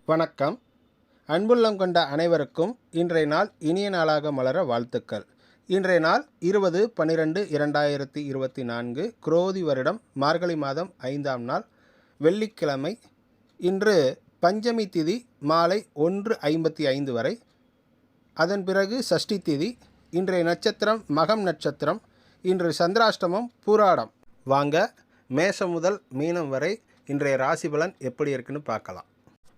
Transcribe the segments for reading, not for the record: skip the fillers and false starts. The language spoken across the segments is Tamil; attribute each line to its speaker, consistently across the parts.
Speaker 1: வணக்கம். அன்புள்ளம் கொண்ட அனைவருக்கும் இன்றைய நாள் இனிய நாளாக மலர வாழ்த்துக்கள். இன்றைய நாள் 20/12/2024 குரோதி வருடம் மார்கழி மாதம் 5ஆம் நாள் வெள்ளிக்கிழமை. இன்று பஞ்சமி திதி மாலை 1:55 வரை. அதன் பிறகு சஷ்டி திதி. இன்றைய நட்சத்திரம் மகம் நட்சத்திரம். இன்று சந்திராஷ்டமம் பூராடம். வாங்க மேஷம் முதல் மீனம் வரை இன்றைய ராசி பலன் எப்படி இருக்குன்னு பார்க்கலாம்.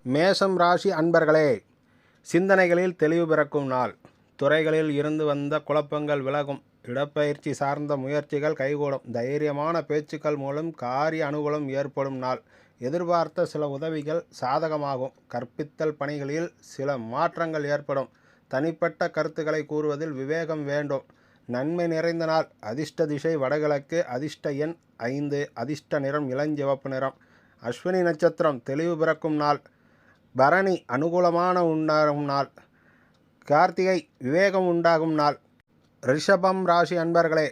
Speaker 1: மேஷம் ராசி அன்பர்களே, சிந்தனைகளில் தெளிவு பிறக்கும் நாள். துறைகளில் இருந்து வந்த குழப்பங்கள் விலகும். இடப்பெயர்ச்சி சார்ந்த முயற்சிகள் கைகூடும். தைரியமான பேச்சுக்கள் மூலம் காரிய அனுகூலம் ஏற்படும் நாள். எதிர்பார்த்த சில உதவிகள் சாதகமாகும். கற்பித்தல் பணிகளில் சில மாற்றங்கள் ஏற்படும். தனிப்பட்ட கருத்துக்களை கூறுவதில் விவேகம் வேண்டும். நன்மை நிறைந்த நாள். அதிர்ஷ்ட திசை வடகிழக்கு. அதிர்ஷ்ட எண் 5. அதிர்ஷ்ட நிறம் இளஞ்சிவப்பு நிறம். அஸ்வினி நட்சத்திரம் தெளிவு பிறக்கும் நாள். பரணி அனுகூலமான உண்டாகும் நாள். கார்த்திகை விவேகம் உண்டாகும் நாள். ரிஷபம் ராசி அன்பர்களே,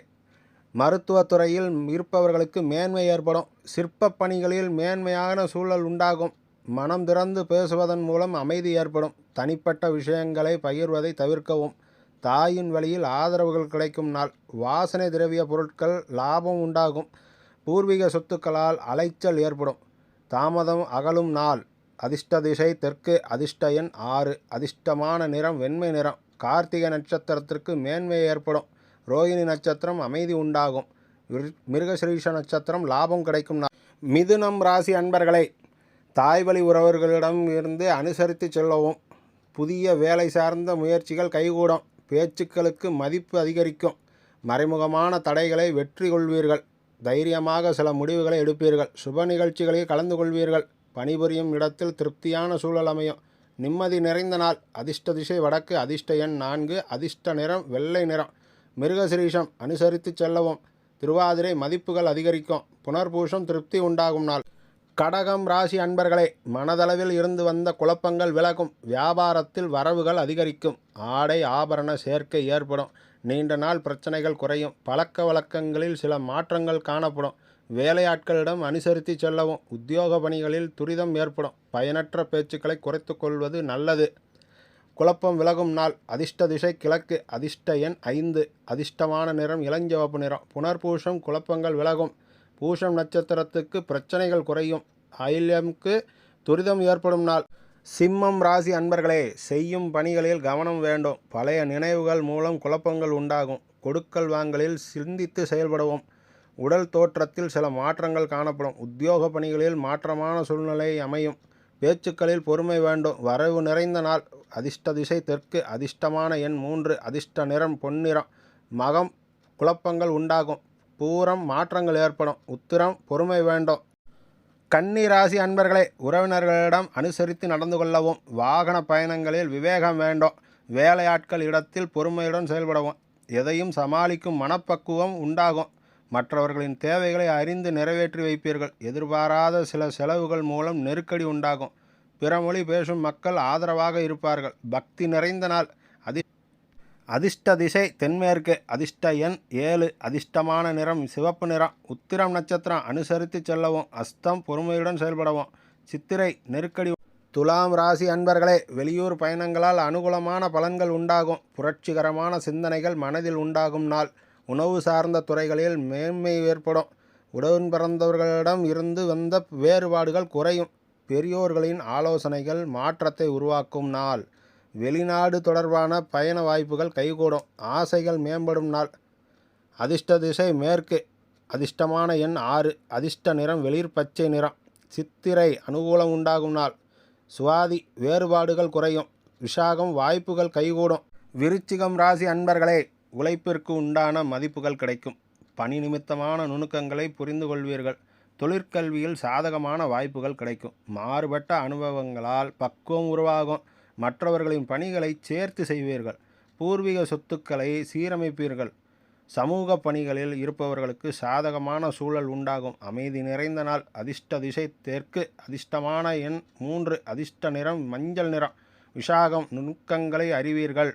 Speaker 1: மருத்துவத்துறையில் இருப்பவர்களுக்கு மேன்மை ஏற்படும். சிற்ப பணிகளில் மேன்மையான சூழல் உண்டாகும். மனம் திறந்து பேசுவதன் மூலம் அமைதி ஏற்படும். தனிப்பட்ட விஷயங்களை பகிர்வதை தவிர்க்கவும். தாயின் வழியில் ஆதரவுகள் கிடைக்கும் நாள். வாசனை திரவிய பொருட்கள் லாபம் உண்டாகும். பூர்வீக சொத்துக்களால் அலைச்சல் ஏற்படும். தாமதம் அகலும் நாள். அதிர்ஷ்ட திசை தெற்கு. அதிர்ஷ்ட எண் 6. அதிர்ஷ்டமான நிறம் வெண்மை நிறம். கார்த்திகை நட்சத்திரத்திற்கு மேன்மை ஏற்படும். ரோகிணி நட்சத்திரம் அமைதி உண்டாகும். மிருகசிரீஷ நட்சத்திரம் லாபம் கிடைக்கும் நாள். மிதுனம் ராசி அன்பர்களே, தாய்வழி உறவர்களிடம் இருந்து அனுசரித்து செல்லவும். புதிய வேலை சார்ந்த முயற்சிகள் கைகூடும். பேச்சுக்களுக்கு மதிப்பு அதிகரிக்கும். மறைமுகமான தடைகளை வெற்றி கொள்வீர்கள். தைரியமாக சில முடிவுகளை எடுப்பீர்கள். சுப நிகழ்ச்சிகளில் கலந்து கொள்வீர்கள். பணிபுரியும் இடத்தில் திருப்தியான சூழல் அமையும். நிம்மதி நிறைந்த நாள். அதிர்ஷ்ட திசை வடக்கு. அதிர்ஷ்ட எண் 4. அதிர்ஷ்ட நிறம் வெள்ளை நிறம். மிருகசிரீஷம் அனுசரித்து செல்லவும். திருவாதிரை மதிப்புகள் அதிகரிக்கும். புனர்பூஷம் திருப்தி உண்டாகும் நாள். கடகம் ராசி அன்பர்களே, மனதளவில் இருந்து வந்த குழப்பங்கள் விலகும். வியாபாரத்தில் வரவுகள் அதிகரிக்கும். ஆடை ஆபரண சேர்க்கை ஏற்படும். நீண்ட நாள் பிரச்சனைகள் குறையும். பழக்க வழக்கங்களில் சில மாற்றங்கள் காணப்படும். வேலையாட்களிடம் அனுசரித்து செல்லவும். உத்தியோக பணிகளில் துரிதம் ஏற்படும். பயனற்ற பேச்சுக்களை குறைத்து கொள்வது நல்லது. குழப்பம் விலகும் நாள். அதிர்ஷ்ட திசை கிழக்கு. அதிர்ஷ்ட எண் 5. அதிர்ஷ்டமான நிறம் இளஞ்சிவப்பு நிறம். புனர்பூஷம் குழப்பங்கள் விலகும். பூஷம் நட்சத்திரத்துக்கு பிரச்சனைகள் குறையும். ஆயில்யம்க்கு துரிதம் ஏற்படும் நாள். சிம்மம் ராசி அன்பர்களே, செய்யும் பணிகளில் கவனம் வேண்டும். பழைய நினைவுகள் மூலம் குழப்பங்கள் உண்டாகும். கொடுக்கல் வாங்கலில் சிந்தித்து செயல்படவும். உடல் தோற்றத்தில் சில மாற்றங்கள் காணப்படும். உத்தியோக பணிகளில் மாற்றமான சூழ்நிலை அமையும். பேச்சுக்களில் பொறுமை வேண்டும். வரவு நிறைந்த நாள். அதிர்ஷ்ட திசை தெற்கு. அதிர்ஷ்டமான எண் 3. அதிர்ஷ்ட நிறம் பொன்னிறம். மகம் குழப்பங்கள் உண்டாகும். பூரம் மாற்றங்கள் ஏற்படும். உத்திரம் பொறுமை வேண்டும். கன்னி ராசி அன்பர்களே, உறவினர்களிடம் அனுசரித்து நடந்து கொள்ளவும். வாகன பயணங்களில் விவேகம் வேண்டும். வேலையாட்கள் இடத்தில் பொறுமையுடன் செயல்படவும். எதையும் சமாளிக்கும் மனப்பக்குவம் உண்டாகும். மற்றவர்களின் தேவைகளை அறிந்து நிறைவேற்றி வைப்பீர்கள். எதிர்பாராத சில செலவுகள் மூலம் நெருக்கடி உண்டாகும். பிற மொழி பேசும் மக்கள் ஆதரவாக இருப்பார்கள். பக்தி நிறைந்த நாள். அதிர்ஷ்ட திசை தென்மேற்கு. அதிர்ஷ்ட எண் 7. அதிர்ஷ்டமான நிறம் சிவப்பு நிறம். உத்திரம் நட்சத்திரம் அனுசரித்து செல்லவும். அஸ்தம் பொறுமையுடன் செயல்படவும். சித்திரை நெருக்கடி. துலாம் ராசி அன்பர்களே, வெளியூர் பயணங்களால் அனுகூலமான பலன்கள் உண்டாகும். புரட்சிகரமான சிந்தனைகள் மனதில் உண்டாகும் நாள். உணவு சார்ந்த துறைகளில் மேன்மை ஏற்படும். உடன் பிறந்தவர்களிடம் இருந்து வந்த வேறுபாடுகள் குறையும். பெரியோர்களின் ஆலோசனைகள் மாற்றத்தை உருவாக்கும் நாள். வெளிநாடு தொடர்பான பயண வாய்ப்புகள் கைகூடும். ஆசைகள் மேம்படும் நாள். அதிர்ஷ்ட திசை மேற்கு. அதிர்ஷ்டமான எண் 6. அதிர்ஷ்ட நிறம் வெளிர் பச்சை நிறம். சித்திரை அனுகூலம் உண்டாகும் நாள். சுவாதி வேறுபாடுகள் குறையும். விஷாகம் வாய்ப்புகள் கைகூடும். விருச்சிகம் ராசி அன்பர்களே, உழைப்பிற்கு உண்டான மதிப்புகள் கிடைக்கும். பணி நிமித்தமான நுணுக்கங்களை புரிந்து கொள்வீர்கள். தொழிற்கல்வியில் சாதகமான வாய்ப்புகள் கிடைக்கும். மாறுபட்ட அனுபவங்களால் பக்குவம் உருவாகும். மற்றவர்களின் பணிகளை சேர்த்து செய்வீர்கள். பூர்வீக சொத்துக்களை சீரமைப்பீர்கள். சமூக பணிகளில் இருப்பவர்களுக்கு சாதகமான சூழல் உண்டாகும். அமைதி நிறைந்த நாள். அதிர்ஷ்ட திசை தெற்கு. அதிர்ஷ்டமான எண் 3. அதிர்ஷ்ட நிறம் மஞ்சள் நிறம். விஷாகம் நுணுக்கங்களை அறிவீர்கள்.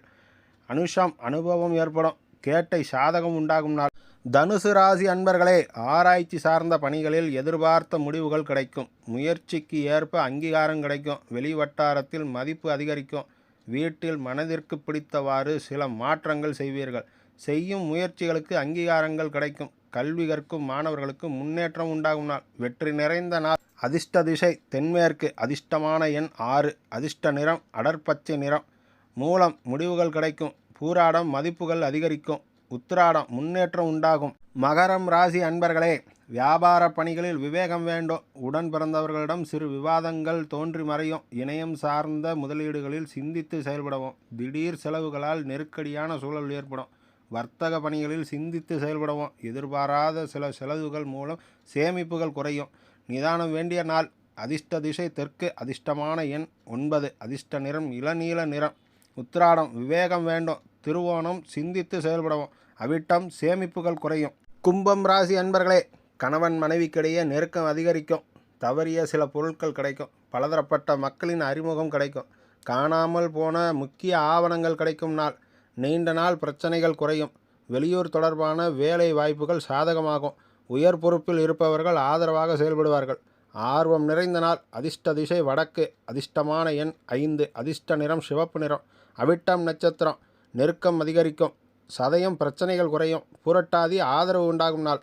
Speaker 1: அனுஷம் அனுபவம் ஏற்படும். கேட்டை சாதகம் உண்டாகும் நாள். தனுசு ராசி அன்பர்களே, ஆராய்ச்சி சார்ந்த பணிகளில் எதிர்பார்த்த முடிவுகள் கிடைக்கும். முயற்சிக்கு ஏற்ப அங்கீகாரம் கிடைக்கும். வெளி வட்டாரத்தில் மதிப்பு அதிகரிக்கும். வீட்டில் மனதிற்கு பிடித்தவாறு சில மாற்றங்கள் செய்வீர்கள். செய்யும் முயற்சிகளுக்கு அங்கீகாரங்கள் கிடைக்கும். கல்வி கற்கும் மாணவர்களுக்கு முன்னேற்றம் உண்டாகும் நாள். வெற்றி நிறைந்த நாள். அதிர்ஷ்ட திசை தென்மேற்கு. அதிர்ஷ்டமான எண் 6. அதிர்ஷ்ட நிறம் அடர்பச்சை நிறம். மூலம் முடிவுகள் கிடைக்கும். பூராடம் மதிப்புகள் அதிகரிக்கும். உத்திராடம் முன்னேற்றம் உண்டாகும். மகரம் ராசி அன்பர்களே, வியாபார பணிகளில் விவேகம் வேண்டும். உடன் பிறந்தவர்களிடம் சிறு விவாதங்கள் தோன்றி மறையும். இணையம் சார்ந்த முதலீடுகளில் சிந்தித்து செயல்படவும். திடீர் செலவுகளால் நெருக்கடியான சூழல் ஏற்படும். வர்த்தக பணிகளில் சிந்தித்து செயல்படவும். எதிர்பாராத சில செலவுகள் மூலம் சேமிப்புகள் குறையும். நிதானம் வேண்டிய நாள். அதிர்ஷ்ட திசை தெற்கு. அதிர்ஷ்டமான எண் 9. அதிர்ஷ்ட நிறம் இளநீல நிறம். உத்திராடம் விவேகம் வேண்டும். திருவோணம் சிந்தித்து செயல்படவும். அவிட்டம் சேமிப்புகள் குறையும். கும்பம் ராசி அன்பர்களே, கணவன் மனைவிக்கிடையே நெருக்கம் அதிகரிக்கும். தவறிய சில பொருட்கள் கிடைக்கும். பலதரப்பட்ட மக்களின் அறிமுகம் கிடைக்கும். காணாமல் போன முக்கிய ஆவணங்கள் கிடைக்கும் நாள். நீண்ட நாள் பிரச்சனைகள் குறையும். வெளியூர் தொடர்பான வேலை வாய்ப்புகள் சாதகமாகும். உயர் பொறுப்பில் இருப்பவர்கள் ஆதரவாக செயல்படுவார்கள். ஆர்வம் நிறைந்த நாள். அதிர்ஷ்ட திசை வடக்கு. அதிர்ஷ்டமான எண் 5. அதிர்ஷ்ட நிறம் சிவப்பு நிறம். அவிட்டம் நட்சத்திரம். நெருக்கம் அதிகரிக்கும். சதயம் பிரச்சனைகள் குறையும். புரட்டாதி ஆதரவு உண்டாகும் நாள்.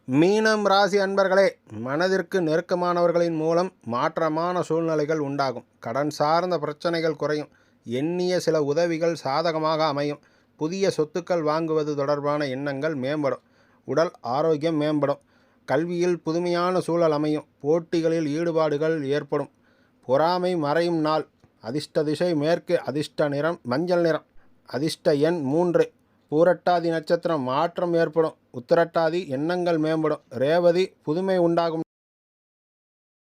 Speaker 1: மீனம் ராசி அன்பர்களே, மனதிற்கு நெருக்கமானவர்களின் மூலம் மாற்றமான சூழ்நிலைகள் உண்டாகும். கடன் சார்ந்த பிரச்சனைகள் குறையும். எண்ணிய சில உதவிகள் சாதகமாக அமையும். புதிய சொத்துக்கள் வாங்குவது தொடர்பான எண்ணங்கள் மேம்படும். உடல் ஆரோக்கியம் மேம்படும். கல்வியில் புதுமையான சூழல் அமையும். போட்டிகளில் ஈடுபாடுகள் ஏற்படும். பொறாமை மறையும் நாள். அதிர்ஷ்ட திசை மேற்கு. அதிர்ஷ்ட நிறம் மஞ்சள் நிறம். அதிர்ஷ்ட எண் 3. பூரட்டாதி நட்சத்திரம் மாற்றம் ஏற்படும். உத்திரட்டாதி எண்ணங்கள் மேம்படும். ரேவதி புதுமை உண்டாகும்.